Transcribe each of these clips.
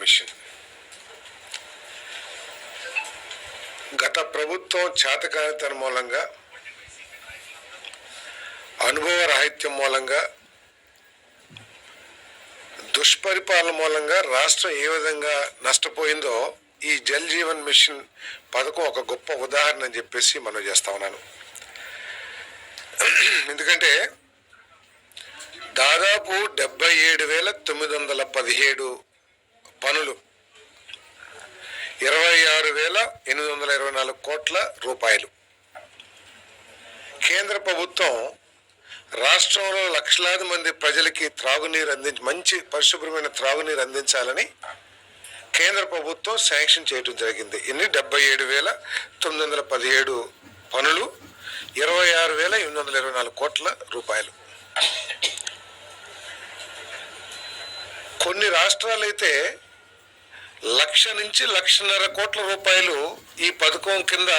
Machine. గత ప్రభుత్వం చేతకానితనం మూలంగా, అనుభవ రాహిత్యం మూలంగా, దుష్పరిపాలన మూలంగా రాష్ట్రం ఏ విధంగా నష్టపోయిందో ఈ జల్ జీవన్ మిషన్ పథకం ఒక గొప్ప ఉదాహరణ అని చెప్పేసి మనం చేస్తా ఉన్నాను. ఎందుకంటే దాదాపు 77,917 పనులు, 26,824 కోట్ల రూపాయలు. కేంద్ర ప్రభుత్వం రాష్ట్రంలో లక్షలాది మంది ప్రజలకి మంచి పరిశుభ్రమైన త్రాగునీరు అందించాలని కేంద్ర ప్రభుత్వం శాంక్షన్ చేయడం జరిగింది. ఇన్ని 77,917 పనులు, 26,824 కోట్ల రూపాయలు. కొన్ని రాష్ట్రాలైతే 1,00,000 నుంచి 1,50,000 కోట్ల రూపాయలు ఈ పథకం కింద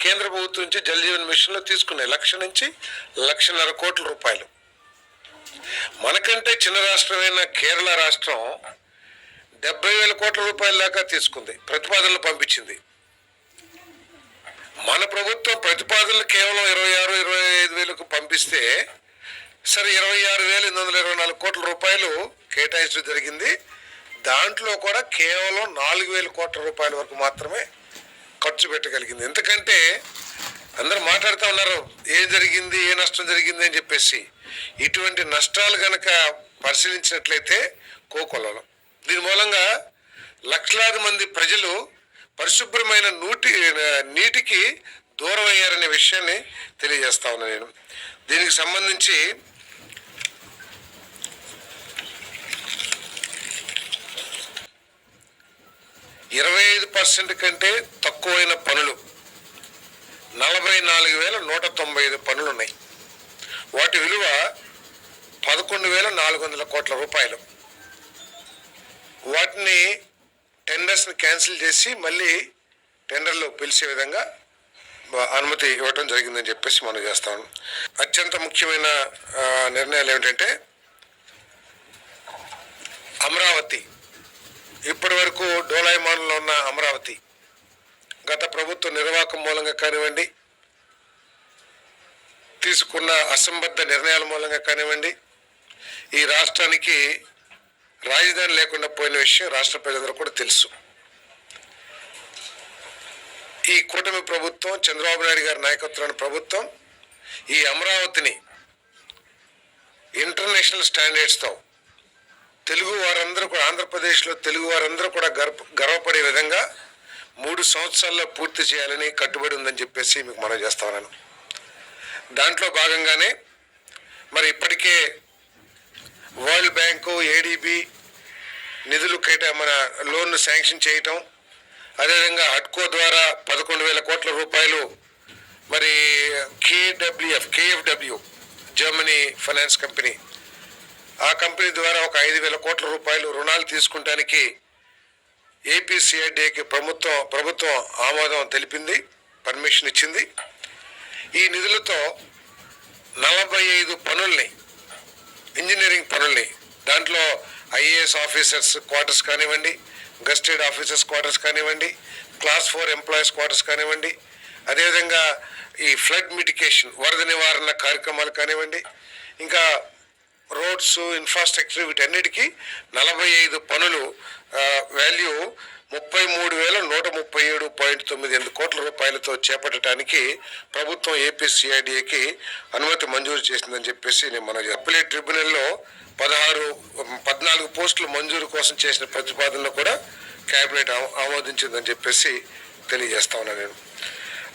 కేంద్ర ప్రభుత్వం నుంచి జల్ జీవన్ మిషన్లో తీసుకున్నాయి. 1,00,000 నుంచి 1,50,000 కోట్ల రూపాయలు. మనకంటే చిన్న రాష్ట్రమైన కేరళ రాష్ట్రం 70,000 కోట్ల రూపాయల దాకా తీసుకుంది, ప్రతిపాదనలు పంపించింది. మన ప్రభుత్వం ప్రతిపాదనలు కేవలం 26,000-25,000కు పంపిస్తే సరే 26,824 కోట్ల రూపాయలు కేటాయించడం జరిగింది. దాంట్లో కూడా కేవలం 4,000 కోట్ల రూపాయల వరకు మాత్రమే ఖర్చు పెట్టగలిగింది. ఎందుకంటే అందరూ మాట్లాడుతూ ఉన్నారు ఏం జరిగింది, ఏ నష్టం జరిగింది అని చెప్పేసి. ఇటువంటి నష్టాలు కనుక పరిశీలించినట్లయితే కోకొల్లలం. దీని మూలంగా లక్షలాది మంది ప్రజలు పరిశుభ్రమైన నీటికి దూరం అయ్యారనే విషయాన్ని తెలియజేస్తా ఉన్నా నేను. దీనికి సంబంధించి 25% కంటే తక్కువైన పనులు 44,195 పనులు ఉన్నాయి. వాటి విలువ 11,400 కోట్ల రూపాయలు. వాటిని టెండర్స్ని క్యాన్సిల్ చేసి మళ్ళీ టెండర్లు పిలిచే విధంగా అనుమతి ఇవ్వటం జరిగిందని చెప్పేసి మనం చేస్తాం. అత్యంత ముఖ్యమైన నిర్ణయాలు ఏమిటంటే అమరావతి, ఇప్పటి వరకు డోలాయమానంలో ఉన్న అమరావతి గత ప్రభుత్వ నిర్వాహకం మూలంగా కానివ్వండి, తీసుకున్న అసంబద్ధ నిర్ణయాల మూలంగా కానివ్వండి, ఈ రాష్ట్రానికి రాజధాని లేకుండా పోయిన విషయం రాష్ట్ర ప్రజలందరూ కూడా తెలుసు. ఈ కూటమి ప్రభుత్వం, చంద్రబాబు నాయుడు గారి నాయకత్వంలోని ప్రభుత్వం ఈ అమరావతిని ఇంటర్నేషనల్ స్టాండర్డ్స్తో తెలుగు వారందరూ కూడా, ఆంధ్రప్రదేశ్లో తెలుగు వారందరూ కూడా గర్వపడే విధంగా 3 సంవత్సరాల్లో పూర్తి చేయాలని కట్టుబడి ఉందని చెప్పేసి మీకు మనం చేస్తా ఉన్నాను. దాంట్లో భాగంగానే మరి ఇప్పటికే వరల్డ్ బ్యాంకు, ఏడీబీ నిధులు మన లోన్ను శాంక్షన్ చేయటం, అదేవిధంగా హడ్కో ద్వారా 11,000 కోట్ల రూపాయలు, మరి కేఎఫ్డబ్ల్యూ జర్మనీ ఫైనాన్స్ కంపెనీ, ఆ కంపెనీ ద్వారా ఒక 5,000 కోట్ల రూపాయలు రుణాలు తీసుకుంటానికి ఏపీసీఐడిఏకి ప్రభుత్వం ఆమోదం తెలిపింది, పర్మిషన్ ఇచ్చింది. ఈ నిధులతో 45 పనుల్ని, ఇంజనీరింగ్ పనుల్ని, దాంట్లో ఐఏఎస్ ఆఫీసర్స్ క్వార్టర్స్ కానివ్వండి, గస్టెడ్ ఆఫీసర్స్ క్వార్టర్స్ కానివ్వండి, క్లాస్ 4 ఎంప్లాయీస్ క్వార్టర్స్ కానివ్వండి, అదేవిధంగా ఈ ఫ్లడ్ మిటిగేషన్, వరద నివారణ కార్యక్రమాలు కానివ్వండి, ఇంకా రోడ్స్, ఇన్ఫ్రాస్ట్రక్చర్, వీటన్నిటికీ 45 పనులు వాల్యూ 33,137.98 కోట్ల రూపాయలతో చేపట్టడానికి ప్రభుత్వం ఏపీసీఐడిఏకి అనుమతి మంజూరు చేసిందని చెప్పేసి నేను మన అప్పీలేట్ ట్రిబ్యునల్లో 14 పోస్టులు మంజూరు కోసం చేసిన ప్రతిపాదనను కూడా క్యాబినెట్ ఆమోదించిందని చెప్పేసి తెలియజేస్తా ఉన్నాను నేను.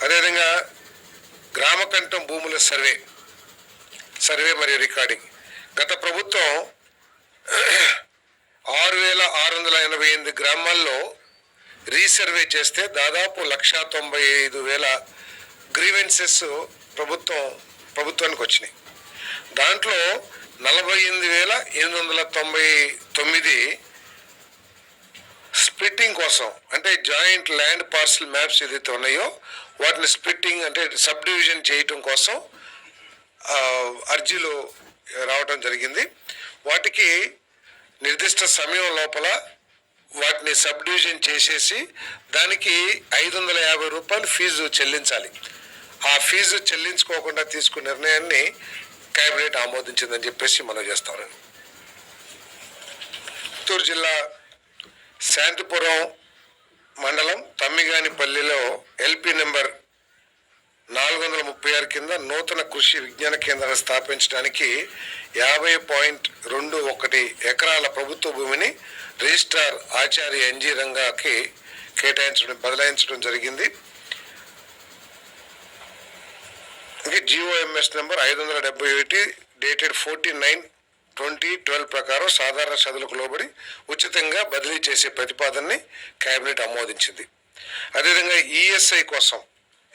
అదేవిధంగా గ్రామకంఠం భూముల సర్వే మరియు రికార్డింగ్, గత ప్రభుత్వం 6,688 గ్రామాల్లో రీసర్వే చేస్తే దాదాపు 1,95,000 గ్రీవెన్సెస్ ప్రభుత్వానికి వచ్చినాయి. దాంట్లో 48,899 స్ప్లిట్టింగ్ కోసం, అంటే జాయింట్ ల్యాండ్ పార్సల్ మ్యాప్స్ ఏదైతే ఉన్నాయో వాటిని స్ప్లిట్టింగ్ అంటే సబ్ డివిజన్ చేయటం కోసం అర్జీలు రావడం జరిగింది. వాటికి నిర్దిష్ట సమయం లోపల వాటిని సబ్ డివిజన్ చేసేసి దానికి 550 రూపాయలు ఫీజు చెల్లించాలి. ఆ ఫీజు చెల్లించుకోకుండా తీసుకున్న నిర్ణయాన్ని కేబినెట్ ఆమోదించిందని చెప్పేసి మనం చేస్తాను. చిత్తూరు జిల్లా శాంతిపురం మండలం తమ్మిగానిపల్లిలో ఎల్పి నెంబర్ 436 కింద నూతన కృషి విజ్ఞాన కేంద్రాన్ని స్థాపించడానికి 50.21 ఎకరాల ప్రభుత్వ భూమిని రిజిస్ట్రార్ ఆచార్య ఎన్జి రంగాకి బదలాయించడం జరిగింది. జిఓఎంఎస్ నెంబర్ 571 డేటెడ్ 14/9/2012 ప్రకారం సాధారణ చదువులకు లోబడి ఉచితంగా బదిలీ చేసే ప్రతిపాదనని కేబినెట్ ఆమోదించింది. అదేవిధంగా ఈఎస్ఐ కోసం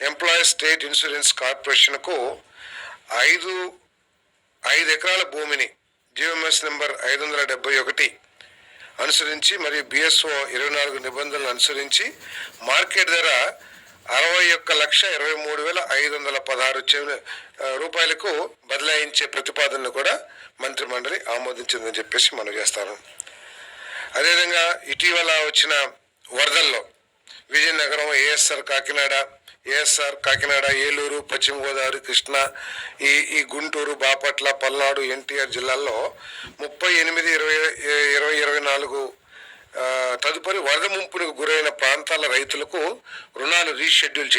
ఎంప్లాయీస్ స్టేట్ ఇన్సూరెన్స్ కార్పొరేషన్కు 5 ఎకరాల భూమిని జిఓఎంఎస్ నెంబర్ 571 అనుసరించి మరియు బిఎస్ఓ 24 నిబంధనలు అనుసరించి మార్కెట్ ధర 61,23,516 రూపాయలకు బదలాయించే ప్రతిపాదనను కూడా మంత్రి మండలి ఆమోదించిందని చెప్పేసి మనం చేస్తాను. అదేవిధంగా ఇటీవల వచ్చిన వరదల్లో విజయనగరం, ఏఎస్ఆర్ కాకినాడ, ఏలూరు, పశ్చిమ గోదావరి, కృష్ణా, ఈ గుంటూరు, బాపట్ల, పల్నాడు, ఎన్టీఆర్ జిల్లాల్లో 38/20/24 తదుపరి వరద ముంపునకు గురైన ప్రాంతాల రైతులకు రుణాలు రీషెడ్యూల్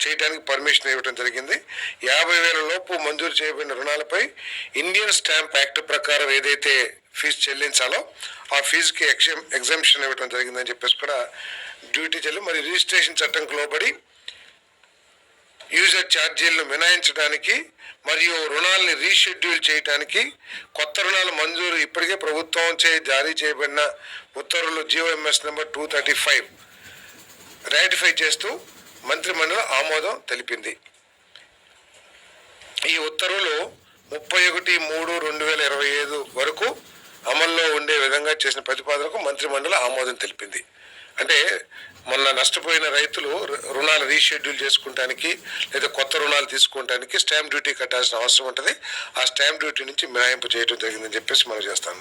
చేయడానికి పర్మిషన్ ఇవ్వడం జరిగింది. 50,000 లోపు మంజూరు చేయబడిన రుణాలపై ఇండియన్ స్టాంప్ యాక్ట్ ప్రకారం ఏదైతే ఫీజు చెల్లించాలో ఆ ఫీజుకి ఎగ్జంప్షన్ ఇవ్వడం జరిగిందని చెప్పేసి కూడా డ్యూటీ చెల్లి మరియు రిజిస్ట్రేషన్ చట్టంకు లోబడి యూజర్ ఛార్జీలను మినహాయించడానికి మరియు రుణాలని రీషెడ్యూల్ చేయడానికి కొత్త రుణాల మంజూరు ఇప్పటికే ప్రభుత్వం జారీ చేయబడిన ఉత్తర్వులు జిఓఎంఎస్ నెంబర్ 235 రాటిఫై చేస్తూ మంత్రిమండలి ఆమోదం తెలిపింది. ఈ ఉత్తర్వులు 31/3/2025 వరకు అమల్లో ఉండే విధంగా చేసిన ప్రతిపాదనకు మంత్రిమండలి ఆమోదం తెలిపింది. అంటే మొన్న నష్టపోయిన రైతులు రుణాలు రీషెడ్యూల్ చేసుకోవడానికి లేదా కొత్త రుణాలు తీసుకోవడానికి స్టాంప్ డ్యూటీ కట్టాల్సిన అవసరం ఉంటుంది. ఆ స్టాంప్ డ్యూటీ నుంచి మినహాయింపు చేయడం జరిగిందని చెప్పేసి మనం చేస్తాం.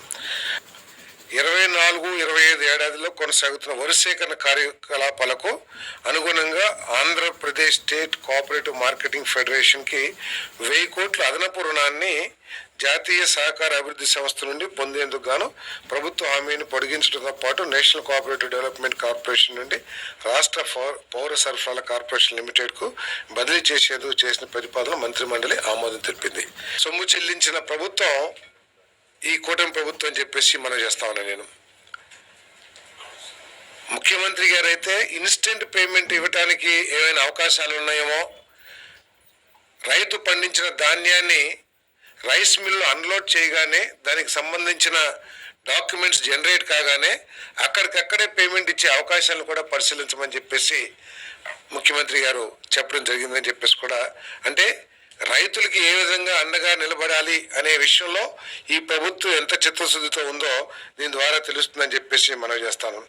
24-25 ఏడాదిలో కొనసాగుతున్న వరి సేకరణ కార్యకలాపాలకు అనుగుణంగా ఆంధ్రప్రదేశ్ స్టేట్ కోఆపరేటివ్ మార్కెటింగ్ ఫెడరేషన్కి 1000 కోట్ల అదనపు రుణాన్ని జాతీయ సహకార అభివృద్ధి సంస్థ నుండి పొందేందుకు గాను ప్రభుత్వ హామీని పొడిగించడంతో పాటు నేషనల్ కోఆపరేటివ్ డెవలప్మెంట్ కార్పొరేషన్ నుండి రాష్ట్ర పౌర సరఫరాల కార్పొరేషన్ లిమిటెడ్కు బదిలీ చేసేందుకు చేసిన ప్రతిపాదన మంత్రిమండలి ఆమోదం తెలిపింది. సొమ్ము చెల్లించిన ప్రభుత్వం ఈ కూటమి ప్రభుత్వం అని చెప్పేసి మనం చేస్తా ఉన్నా. నేను ముఖ్యమంత్రి గారు అయితే ఇన్స్టెంట్ పేమెంట్ ఇవ్వటానికి ఏమైనా అవకాశాలు ఉన్నాయేమో, రైతు పండించిన ధాన్యాన్ని రైస్ మిల్లు అన్లోడ్ చేయగానే దానికి సంబంధించిన డాక్యుమెంట్స్ జనరేట్ కాగానే అక్కడికక్కడే పేమెంట్ ఇచ్చే అవకాశాలను కూడా పరిశీలించమని చెప్పేసి ముఖ్యమంత్రి గారు చెప్పడం జరిగిందని చెప్పేసి కూడా, అంటే రైతులకి ఏ విధంగా అండగా నిలబడాలి అనే విషయంలో ఈ ప్రభుత్వం ఎంత చిత్తశుద్ధితో ఉందో దీని ద్వారా తెలుస్తుందని చెప్పేసి మనం చేస్తాను.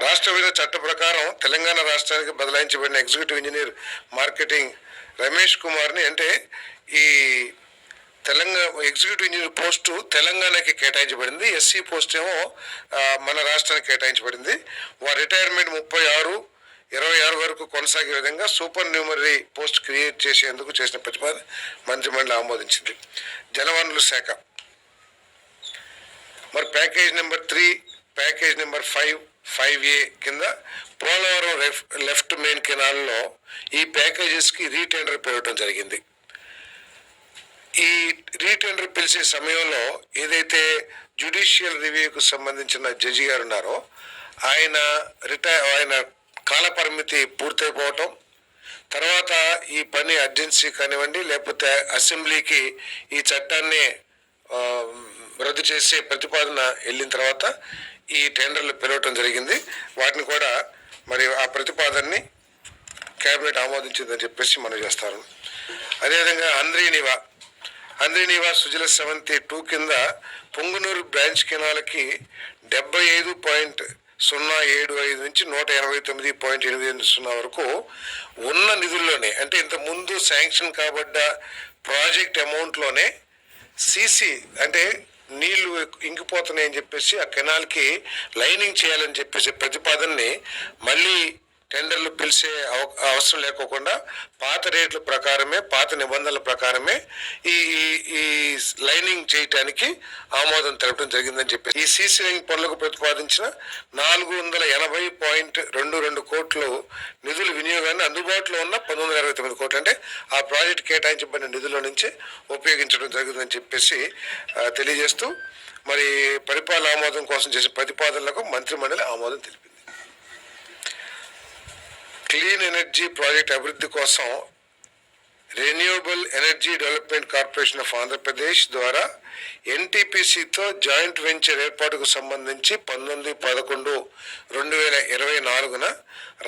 రాష్ట్ర విధి చట్ట ప్రకారం తెలంగాణ రాష్ట్రానికి బదలాయించబడిన ఎగ్జిక్యూటివ్ ఇంజనీర్ మార్కెటింగ్ రమేష్ కుమార్ని, అంటే ఈ తెలంగాణ ఎగ్జిక్యూటివ్ ఇంజనీర్ పోస్టు తెలంగాణకి కేటాయించబడింది, ఎస్సీ పోస్ట్ ఏమో మన రాష్ట్రానికి కేటాయించబడింది. వారి రిటైర్మెంట్ 36/26 వరకు కొనసాగే విధంగా సూపర్ న్యూమరీ పోస్ట్ క్రియేట్ చేసేందుకు చేసిన ప్రతిపాదన మంత్రిమండలి ఆమోదించింది. జలవనరుల శాఖ మరి package number 3, package number 5A కింద పోలవరం లెఫ్ట్ మెయిన్ కెనాల్లో ఈ ప్యాకేజెస్కి రీటెండర్ పిలవడం జరిగింది. ఈ రీటెండర్ పిలిచే సమయంలో ఏదైతే జ్యుడిషియల్ రివ్యూకు సంబంధించిన జడ్జి గారు ఉన్నారో ఆయన కాల పరిమితి పూర్తయిపోవటం, తర్వాత ఈ పని అర్జెన్సీ కానివ్వండి లేకపోతే అసెంబ్లీకి ఈ చట్టాన్ని రద్దు చేసే ప్రతిపాదన వెళ్ళిన తర్వాత ఈ టెండర్లు పిలవటం జరిగింది. వాటిని కూడా మరి ఆ ప్రతిపాదనని కేబినెట్ ఆమోదించిందని చెప్పేసి మనం చేస్తారు. అదేవిధంగా అంద్రీనివా సుజల సెవెంతి 2 కింద పొంగునూరు బ్రాంచ్ కెనాల్కి 75.075 నుంచి 189.880 వరకు ఉన్న నిధుల్లోనే, అంటే ఇంతకుముందు శాంక్షన్ కాబడ్డ ప్రాజెక్ట్ అమౌంట్లోనే సీసీ అంటే నీళ్లు ఇంకిపోతున్నాయని చెప్పేసి ఆ కెనాల్కి లైనింగ్ చేయాలని చెప్పేసి ప్రతిపాదనని మళ్ళీ టెండర్లు పిలిచే అవసరం లేకోకుండా పాత రేట్ల ప్రకారమే, పాత నిబంధనల ప్రకారమే ఈ ఈ లైనింగ్ చేయటానికి ఆమోదం తెలపడం జరిగిందని చెప్పి ఈ సీసీ లైన్ పనులకు ప్రతిపాదించిన 480.22 కోట్లు నిధుల వినియోగాన్ని అందుబాటులో ఉన్న 1929 కోట్లు అంటే ఆ ప్రాజెక్టు కేటాయించబడిన నిధుల నుంచి ఉపయోగించడం జరిగిందని చెప్పేసి తెలియజేస్తూ మరి పరిపాలన ఆమోదం కోసం చేసే ప్రతిపాదనలకు మంత్రిమండలి ఆమోదం తెలిపింది. క్లీన్ ఎనర్జీ ప్రాజెక్ట్ అభివృద్ధి కోసం renewable energy development corporation of Andhra Pradesh ద్వారా ఎన్టీపీసీతో జాయింట్ వెంచర్ ఏర్పాటుకు సంబంధించి 19/11/2024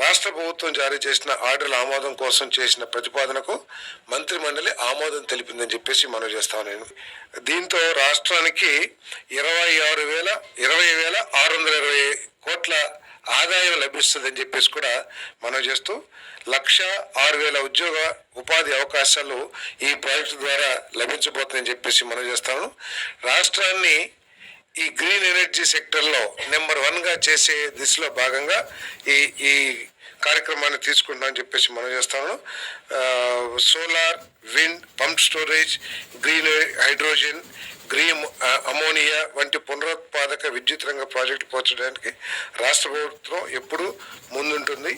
రాష్ట్ర ప్రభుత్వం జారీ చేసిన ఆర్డర్ల ఆమోదం కోసం చేసిన ప్రతిపాదనకు మంత్రిమండలి ఆమోదం తెలిపిందని చెప్పేసి మనం చేస్తాను నేను. దీంతో రాష్ట్రానికి 20,620 కోట్ల ఆదాయం లభిస్తుందని చెప్పేసి కూడా మనం చేస్తూ 1,06,000 ఉపాధి అవకాశాలు ఈ ప్రాజెక్టు ద్వారా లభించబోతుందని చెప్పేసి మనం చేస్తాను. రాష్ట్రాన్ని ఈ గ్రీన్ ఎనర్జీ సెక్టర్లో నెంబర్ 1గా చేసే దిశలో భాగంగా ఈ ఈ కార్యక్రమాన్ని తీసుకుంటామని చెప్పేసి మనం చేస్తాను. Solar, wind, pump storage, green hydrogen, green ammonia వంటి పునరుత్పాదక విద్యుత్ రంగ ప్రాజెక్టు పోర్చడానికి రాష్ట్ర ప్రభుత్వం ఎప్పుడూ ముందుంటుంది.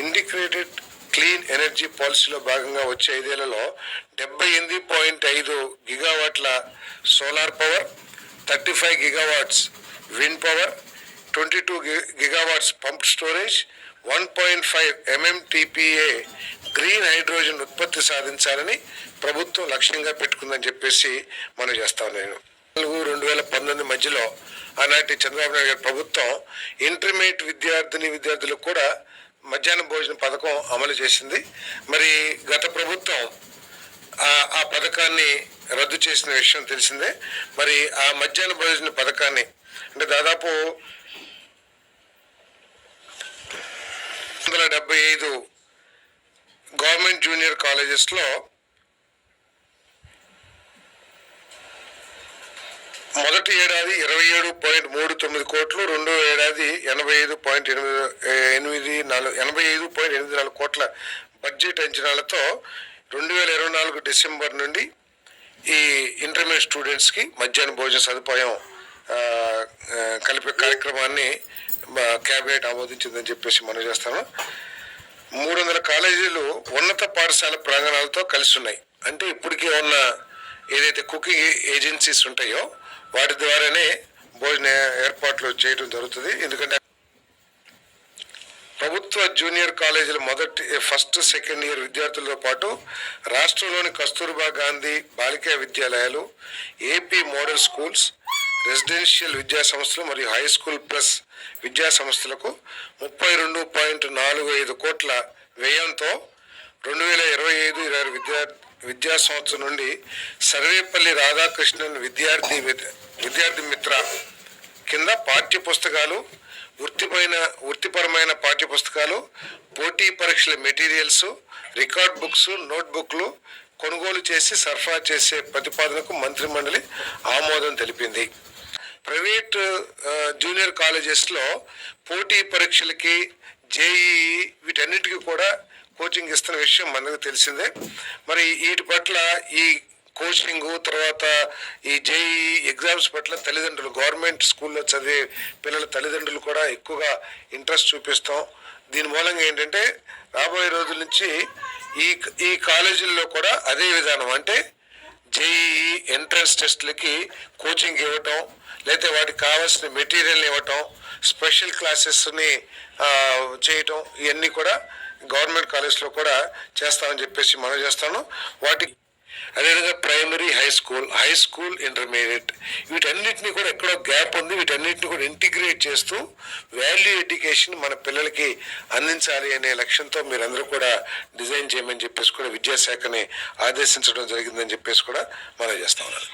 ఇంటిగ్రేటెడ్ క్లీన్ ఎనర్జీ పాలసీలో భాగంగా వచ్చే 5 ఏళ్లలో 78.5 గిగావాట్ల solar power, 35 gigawatts wind power, 22 gigawatts pump storage, 1.5 MMTPA green hydrogen ఉత్పత్తి సాధించాలని ప్రభుత్వం లక్ష్యంగా పెట్టుకుందని చెప్పేసి మనం చేస్తాం. నేను 2019 మధ్యలో ఆనాటి చంద్రబాబు నాయుడు గారి ప్రభుత్వం ఇంటర్మీడియట్ విద్యార్థులకు కూడా మధ్యాహ్న భోజన పథకం అమలు చేసింది. మరి గత ప్రభుత్వం ఆ పథకాన్ని రద్దు చేసిన విషయం తెలిసిందే. మరి ఆ మధ్యాహ్న భోజన పథకాన్ని అంటే దాదాపు 175 గవర్నమెంట్ జూనియర్ కాలేజెస్లో మొదటి ఏడాది 27.39 కోట్లు, రెండో ఏడాది 85.84 కోట్ల బడ్జెట్ అంచనాలతో 2024 డిసెంబర్ నుండి ఈ ఇంటర్మీడియట్ స్టూడెంట్స్కి మధ్యాహ్న భోజన సదుపాయం కలిపే కార్యక్రమాన్ని క్యాబినెట్ ఆమోదించిందని చెప్పేసి మనం చేస్తాను. 300 కాలేజీలు ఉన్నత పాఠశాల ప్రాంగణాలతో కలిసి ఉన్నాయి. అంటే ఇప్పటికే ఉన్న ఏదైతే కుకింగ్ ఏజెన్సీస్ ఉంటాయో వాటి ద్వారానే భోజన ఏర్పాట్లు చేయడం జరుగుతుంది. ఎందుకంటే ప్రభుత్వ జూనియర్ కాలేజీల ఫస్ట్ సెకండ్ ఇయర్ విద్యార్థులతో పాటు రాష్ట్రంలోని కస్తూర్బా గాంధీ బాలికా విద్యాలయాలు, ఏపీ మోడల్ స్కూల్స్, రెసిడెన్షియల్ విద్యా సంస్థలు మరియు హై స్కూల్ ప్లస్ విద్యా సంస్థలకు 32.45 కోట్ల వ్యయంతో 2025-26 విద్యా సంవత్సరం నుండి సర్వేపల్లి రాధాకృష్ణన్ విద్యార్థి మిత్ర కింద పాఠ్య పుస్తకాలు, వృత్తిపరమైన పాఠ్య పుస్తకాలు, పోటీ పరీక్షల మెటీరియల్స్, రికార్డ్ బుక్స్, నోట్బుక్లు కొనుగోలు చేసి సరఫరా చేసే ప్రతిపాదనకు మంత్రిమండలి ఆమోదం తెలిపింది. ప్రైవేట్ జూనియర్ కాలేజెస్లో పోటీ పరీక్షలకి, జేఈఈ వీటన్నిటికీ కూడా కోచింగ్ ఇస్తున్న విషయం మనకు తెలిసిందే. మరి వీటి పట్ల ఈ కోచింగ్ తర్వాత ఈ జేఈఈ ఎగ్జామ్స్ పట్ల తల్లిదండ్రులు, గవర్నమెంట్ స్కూల్లో చదివే పిల్లల తల్లిదండ్రులు కూడా ఎక్కువగా ఇంట్రెస్ట్ చూపిస్తాం. దీని మూలంగా ఏంటంటే రాబోయే రోజుల నుంచి ఈ కాలేజీల్లో కూడా అదే విధానం అంటే జేఈఈ ఎంట్రన్స్ టెస్ట్లకి కోచింగ్ ఇవ్వటం, లేకపోతే వాటికి కావాల్సిన మెటీరియల్ ఇవ్వటం, స్పెషల్ క్లాసెస్ని చేయటం, ఇవన్నీ కూడా గవర్నమెంట్ కాలేజ్లో కూడా చేస్తామని చెప్పేసి మనం చేస్తాను. అదేవిధంగా ప్రైమరీ, హై స్కూల్, ఇంటర్మీడియట్ వీటన్నిటిని కూడా ఎక్కడో గ్యాప్ ఉంది. వీటన్నిటిని కూడా ఇంటిగ్రేట్ చేస్తూ వాల్యూ ఎడ్యుకేషన్ మన పిల్లలకి అందించాలి అనే లక్ష్యంతో మీరందరూ కూడా డిజైన్ చేయమని చెప్పేసి కూడా విద్యాశాఖని ఆదేశించడం జరిగిందని చెప్పేసి కూడా మనం చేస్తా ఉన్నాను.